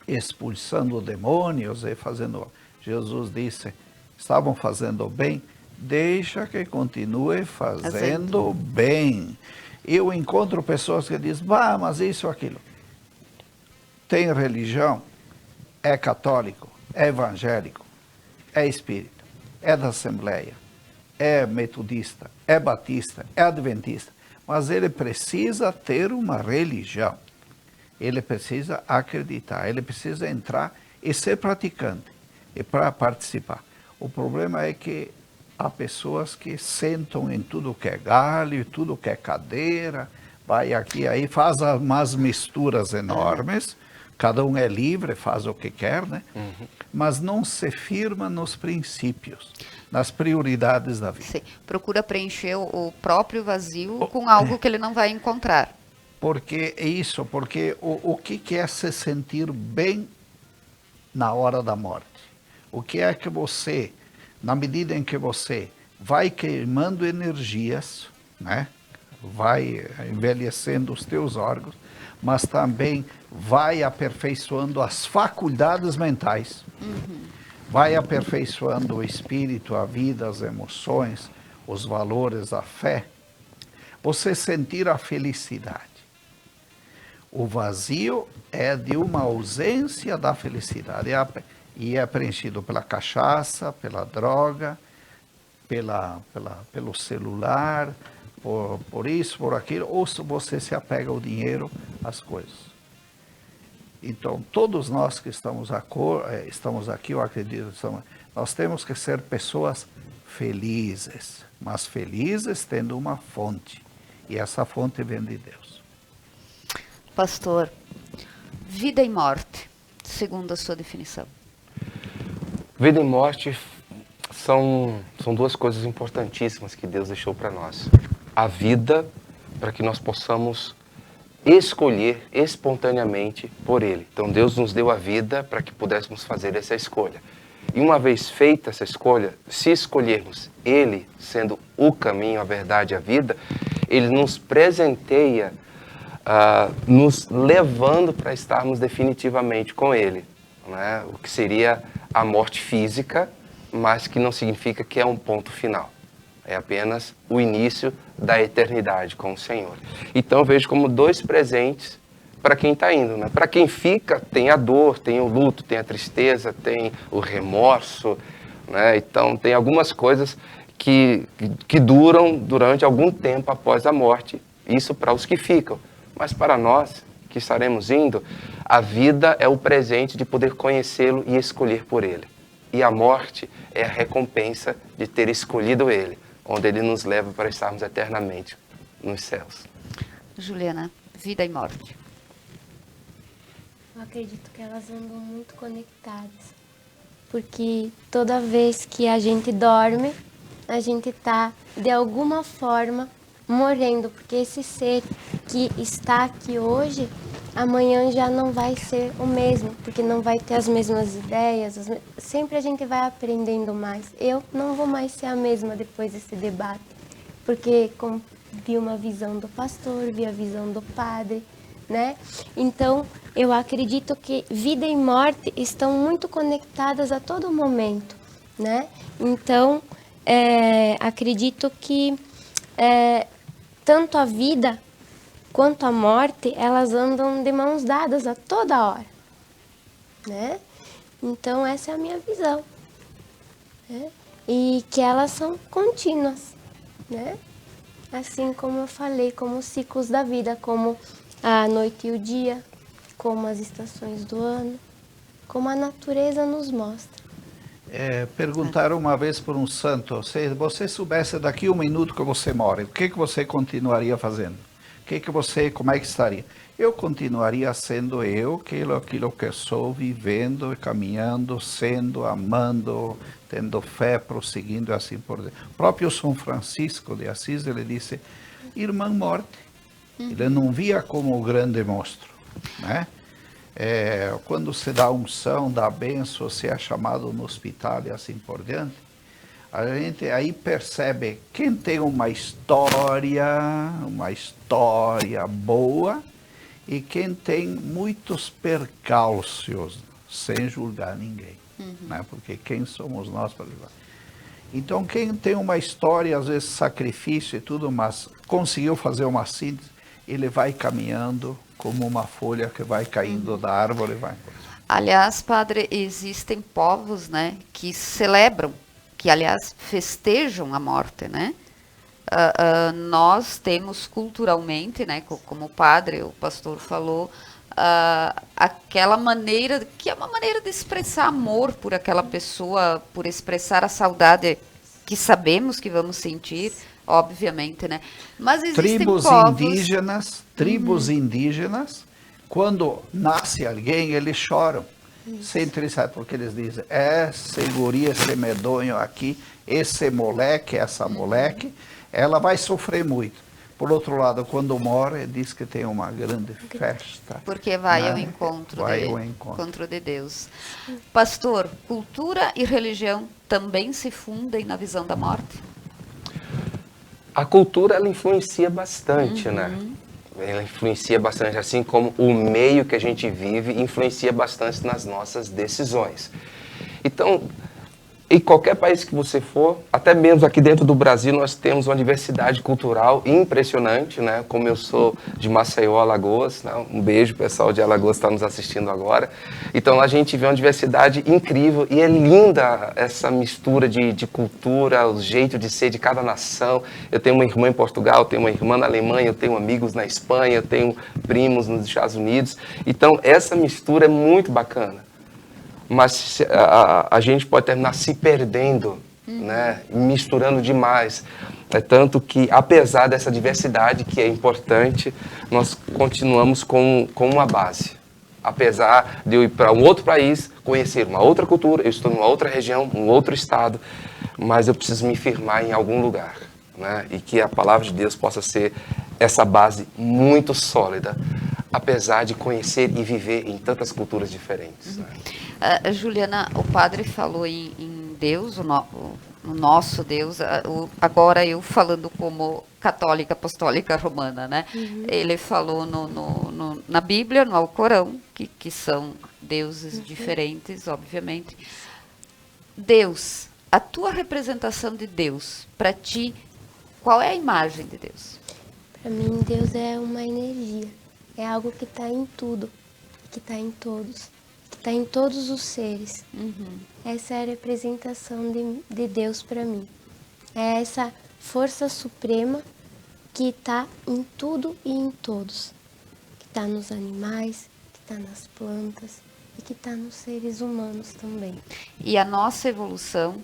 expulsando demônios e fazendo... Jesus disse, estavam fazendo bem, deixa que continue fazendo bem. Eu encontro pessoas que dizem, mas isso ou aquilo. Tem religião, é católico, é evangélico, é espírita, é da Assembleia, é metodista, é batista, é adventista, mas ele precisa ter uma religião, ele precisa acreditar, ele precisa entrar e ser praticante, e para participar. O problema é que há pessoas que sentam em tudo que é galho, tudo que é cadeira, vai aqui aí, faz umas misturas enormes, cada um é livre, faz o que quer, né? Mas não se firma nos princípios, nas prioridades da vida. Sim. Procura preencher o próprio vazio com algo que ele não vai encontrar. Porque o que é se sentir bem na hora da morte? O que é que você, na medida em que você vai queimando energias, né? Vai envelhecendo os teus órgãos, mas também vai aperfeiçoando as faculdades mentais, vai aperfeiçoando o espírito, a vida, as emoções, os valores, a fé, você sentir a felicidade. O vazio é de uma ausência da felicidade, e é preenchido pela cachaça, pela droga, pelo celular, por isso, por aquilo, ou se você se apega ao dinheiro, às coisas. Então, todos nós que estamos aqui, eu acredito, nós temos que ser pessoas felizes, mas felizes tendo uma fonte, e essa fonte vem de Deus. Pastor, vida e morte, segundo a sua definição. Vida e morte são duas coisas importantíssimas que Deus deixou para nós. A vida, para que nós possamos escolher espontaneamente por Ele. Então Deus nos deu a vida para que pudéssemos fazer essa escolha. E uma vez feita essa escolha, se escolhermos Ele sendo o caminho, a verdade e a vida, Ele nos presenteia, nos levando para estarmos definitivamente com Ele, né? O que seria a morte física, mas que não significa que é um ponto final. É apenas o início da eternidade com o Senhor. Então eu vejo como 2 presentes para quem está indo, né? Para quem fica, tem a dor, tem o luto, tem a tristeza, tem o remorso, né? Então tem algumas coisas que duram durante algum tempo após a morte. Isso para os que ficam. Mas para nós que estaremos indo, a vida é o presente de poder conhecê-lo e escolher por ele. E a morte é a recompensa de ter escolhido ele, onde ele nos leva para estarmos eternamente nos céus. Juliana, vida e morte. Eu acredito que elas andam muito conectadas, porque toda vez que a gente dorme, a gente está, de alguma forma, morrendo, porque esse ser que está aqui hoje, amanhã já não vai ser o mesmo, porque não vai ter as mesmas ideias, sempre a gente vai aprendendo mais. Eu não vou mais ser a mesma depois desse debate, porque vi uma visão do pastor, vi a visão do padre, né? Então, eu acredito que vida e morte estão muito conectadas a todo momento, né? Então, acredito que tanto a vida quanto a morte, elas andam de mãos dadas a toda hora, né? Então, essa é a minha visão, né? E que elas são contínuas, né? Assim como eu falei, como os ciclos da vida, como a noite e o dia, como as estações do ano, como a natureza nos mostra. Perguntaram uma vez por um santo, se você soubesse daqui 1 minuto que você morre, o que você continuaria fazendo? Como é que estaria? Eu continuaria sendo eu, aquilo que sou, vivendo, caminhando, sendo, amando, tendo fé, prosseguindo assim por diante. O próprio São Francisco de Assis, ele disse, irmã morte. Ele não via como o grande monstro, né? Quando se dá unção, dá bênção, se é chamado no hospital e assim por diante, a gente aí percebe quem tem uma história boa e quem tem muitos percalços, sem julgar ninguém, né? Porque quem somos nós para julgar? Então, quem tem uma história, às vezes sacrifício e tudo, mas conseguiu fazer uma síntese, ele vai caminhando como uma folha que vai caindo da árvore. Aliás, padre, existem povos, né, que celebram, que aliás festejam a morte, né? Nós temos culturalmente, né, como o padre, o pastor falou, aquela maneira, que é uma maneira de expressar amor por aquela pessoa, por expressar a saudade que sabemos que vamos sentir, obviamente, né? Mas existem tribos indígenas, quando nasce alguém, eles choram. Sem tristeza, porque eles dizem, esse guri, esse medonho aqui, esse moleque, essa moleque, ela vai sofrer muito. Por outro lado, quando morre, diz que tem uma grande festa. Porque vai ao encontro de Deus. Pastor, cultura e religião também se fundem na visão da morte? A cultura, ela influencia bastante, né? Ela influencia bastante, assim como o meio que a gente vive influencia bastante nas nossas decisões. Então, em qualquer país que você for, até mesmo aqui dentro do Brasil, nós temos uma diversidade cultural impressionante, né? Como eu sou de Maceió, Alagoas, né? Um beijo, pessoal de Alagoas está nos assistindo agora. Então, a gente vê uma diversidade incrível e é linda essa mistura de cultura, o jeito de ser de cada nação. Eu tenho uma irmã em Portugal, eu tenho uma irmã na Alemanha, eu tenho amigos na Espanha, eu tenho primos nos Estados Unidos. Então, essa mistura é muito bacana. Mas a gente pode terminar se perdendo, né? Misturando demais. É tanto que, apesar dessa diversidade que é importante, nós continuamos com uma base. Apesar de eu ir para um outro país, conhecer uma outra cultura, eu estou numa outra região, um outro estado, mas eu preciso me firmar em algum lugar, né? E que a palavra de Deus possa ser essa base muito sólida, apesar de conhecer e viver em tantas culturas diferentes, né? Juliana, o padre falou em Deus, o nosso Deus, agora eu falando como católica apostólica romana, né? Ele falou na Bíblia, no Alcorão, que são deuses diferentes, obviamente. Deus, a tua representação de Deus, para ti, qual é a imagem de Deus? Para mim, Deus é uma energia. É algo que está em tudo, que está em todos, que está em todos os seres. Essa é a representação de Deus para mim. É essa força suprema que está em tudo e em todos. Que está nos animais, que está nas plantas e que está nos seres humanos também. E a nossa evolução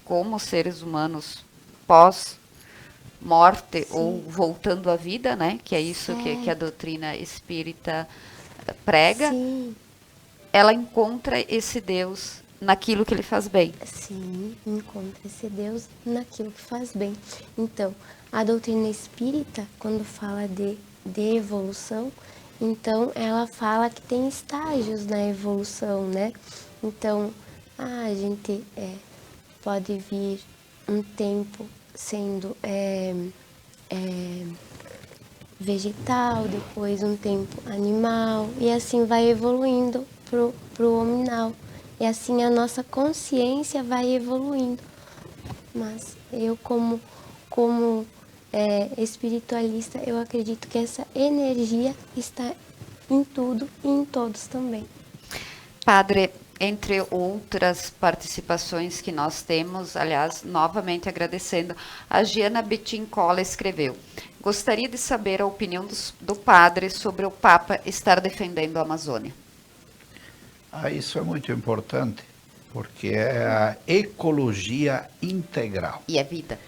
como seres humanos pós-morte ou voltando à vida, né? Que é isso que a doutrina espírita prega. Sim. Ela encontra esse Deus naquilo que ele faz bem. Sim, encontra esse Deus naquilo que faz bem. Então, a doutrina espírita, quando fala de evolução, então ela fala que tem estágios na evolução, né? Então, a gente pode vir um tempo sendo vegetal, depois um tempo animal, e assim vai evoluindo pro hominal. E assim a nossa consciência vai evoluindo. Mas eu, como espiritualista, eu acredito que essa energia está em tudo e em todos também. Padre, entre outras participações que nós temos, aliás, novamente agradecendo, a Giana Betincola escreveu: gostaria de saber a opinião do padre sobre o Papa estar defendendo a Amazônia. Isso é muito importante, porque é a ecologia integral. E a vida.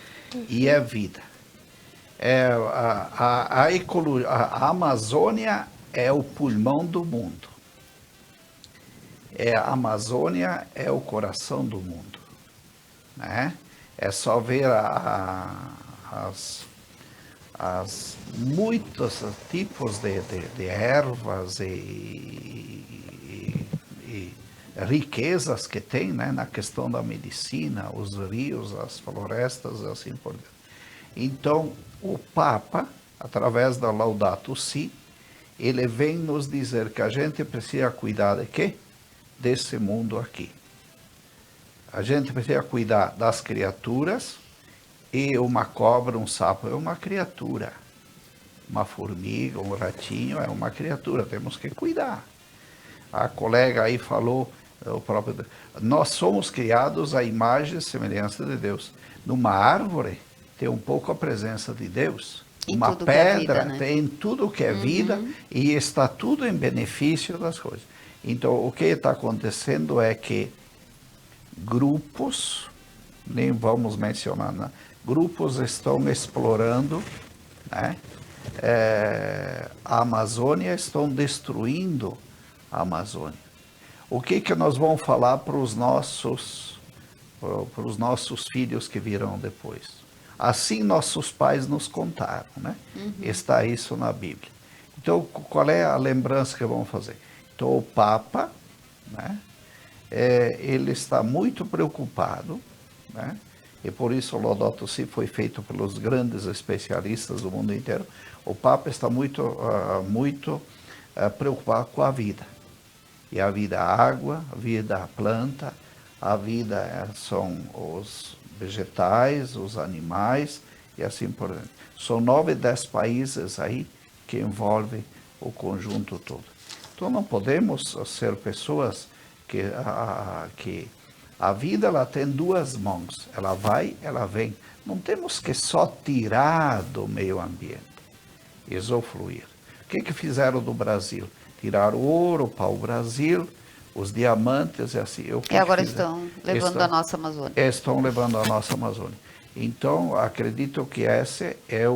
E é vida. A Amazônia é o pulmão do mundo. A Amazônia é o coração do mundo, né? É só ver as muitos tipos de ervas e riquezas que tem, né, na questão da medicina, os rios, as florestas, assim por diante. Então, o Papa, através da Laudato Si, ele vem nos dizer que a gente precisa cuidar de quê? Desse mundo aqui. A gente precisa cuidar das criaturas, e uma cobra, um sapo é uma criatura. Uma formiga, um ratinho é uma criatura, temos que cuidar. A colega aí falou, nós somos criados à imagem e semelhança de Deus. Numa árvore tem um pouco a presença de Deus. Uma pedra tem tudo que é vida, e está tudo em benefício das coisas. Então, o que está acontecendo é que grupos, nem vamos mencionar, né? Grupos estão explorando, né? A Amazônia, estão destruindo a Amazônia. O que nós vamos falar para os nossos filhos que virão depois? Assim nossos pais nos contaram, né? Está isso na Bíblia. Então, qual é a lembrança que vamos fazer? Então, o Papa, né, ele está muito preocupado, né? E por isso o Laudato Si foi feito pelos grandes especialistas do mundo inteiro. O Papa está muito preocupado com a vida. E a vida é a água, a vida é a planta, a vida são os vegetais, os animais e assim por diante. São 9, 10 países aí que envolvem o conjunto todo. Então não podemos ser pessoas que a vida ela tem duas mãos, ela vai, ela vem. Não temos que só tirar do meio ambiente, usufruir. O que fizeram do Brasil? Tiraram o ouro para o Brasil, os diamantes e assim. E agora estão levando a nossa Amazônia. Estão levando a nossa Amazônia. Então, acredito que esse é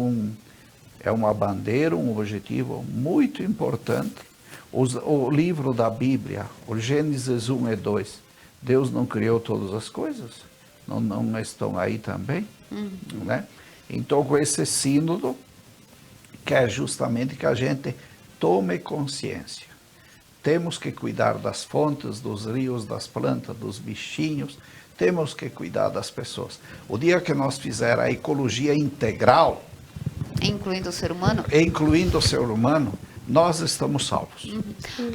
uma bandeira, um objetivo muito importante. O livro da Bíblia, o Gênesis 1 e 2, Deus não criou todas as coisas? Não estão aí também? Né? Então, com esse sínodo, que é justamente que a gente tome consciência. Temos que cuidar das fontes, dos rios, das plantas, dos bichinhos. Temos que cuidar das pessoas. O dia que nós fizermos a ecologia integral, incluindo o ser humano? Incluindo o ser humano, nós estamos salvos.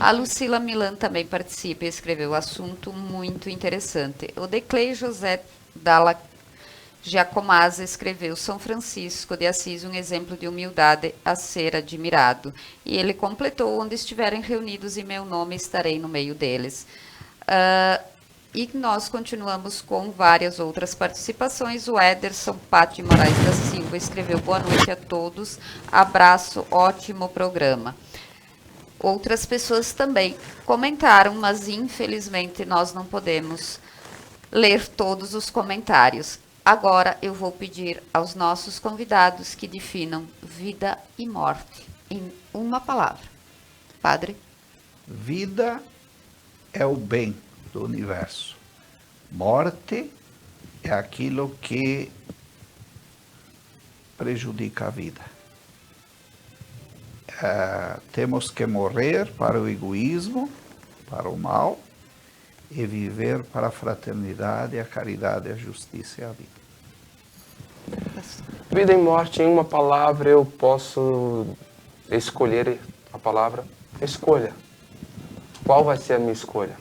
A Lucila Milan também participa e escreveu assunto muito interessante. O Declei José Dalla Giacomazza escreveu: São Francisco de Assis, um exemplo de humildade a ser admirado. E ele completou: onde estiverem reunidos em meu nome, estarei no meio deles. E nós continuamos com várias outras participações. O Ederson Patti Moraes da Silva escreveu: boa noite a todos, abraço, ótimo programa. Outras pessoas também comentaram, mas infelizmente nós não podemos ler todos os comentários. Agora eu vou pedir aos nossos convidados que definam vida e morte em uma palavra. Padre? Vida é o bem do universo. Morte é aquilo que prejudica a vida. Temos que morrer para o egoísmo, para o mal, e viver para a fraternidade, a caridade, a justiça e a vida. Vida e morte, em uma palavra, eu posso escolher a palavra escolha. Qual vai ser a minha escolha?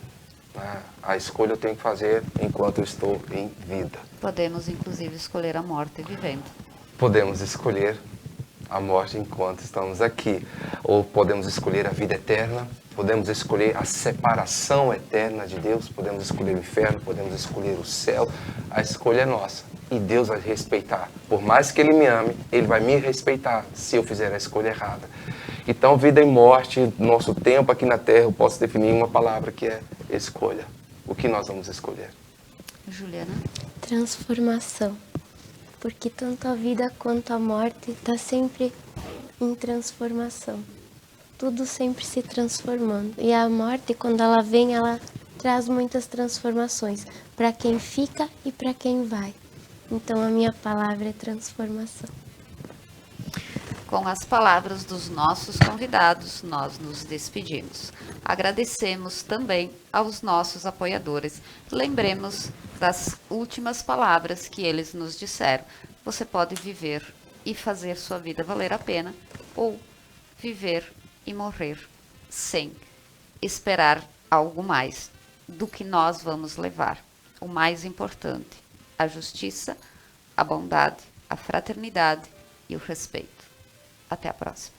A escolha eu tenho que fazer enquanto eu estou em vida. Podemos, inclusive, escolher a morte vivendo. Podemos escolher a morte enquanto estamos aqui. Ou podemos escolher a vida eterna, podemos escolher a separação eterna de Deus, podemos escolher o inferno, podemos escolher o céu. A escolha é nossa e Deus vai respeitar. Por mais que Ele me ame, Ele vai me respeitar se eu fizer a escolha errada. Então, vida e morte, nosso tempo aqui na Terra, eu posso definir uma palavra que é escolha. O que nós vamos escolher? Juliana? Transformação. Porque tanto a vida quanto a morte está sempre em transformação. Tudo sempre se transformando. E a morte, quando ela vem, ela traz muitas transformações para quem fica e para quem vai. Então, a minha palavra é transformação. Com as palavras dos nossos convidados, nós nos despedimos. Agradecemos também aos nossos apoiadores. Lembremos das últimas palavras que eles nos disseram. Você pode viver e fazer sua vida valer a pena, ou viver e morrer sem esperar algo mais do que nós vamos levar. O mais importante, a justiça, a bondade, a fraternidade e o respeito. Até a próxima.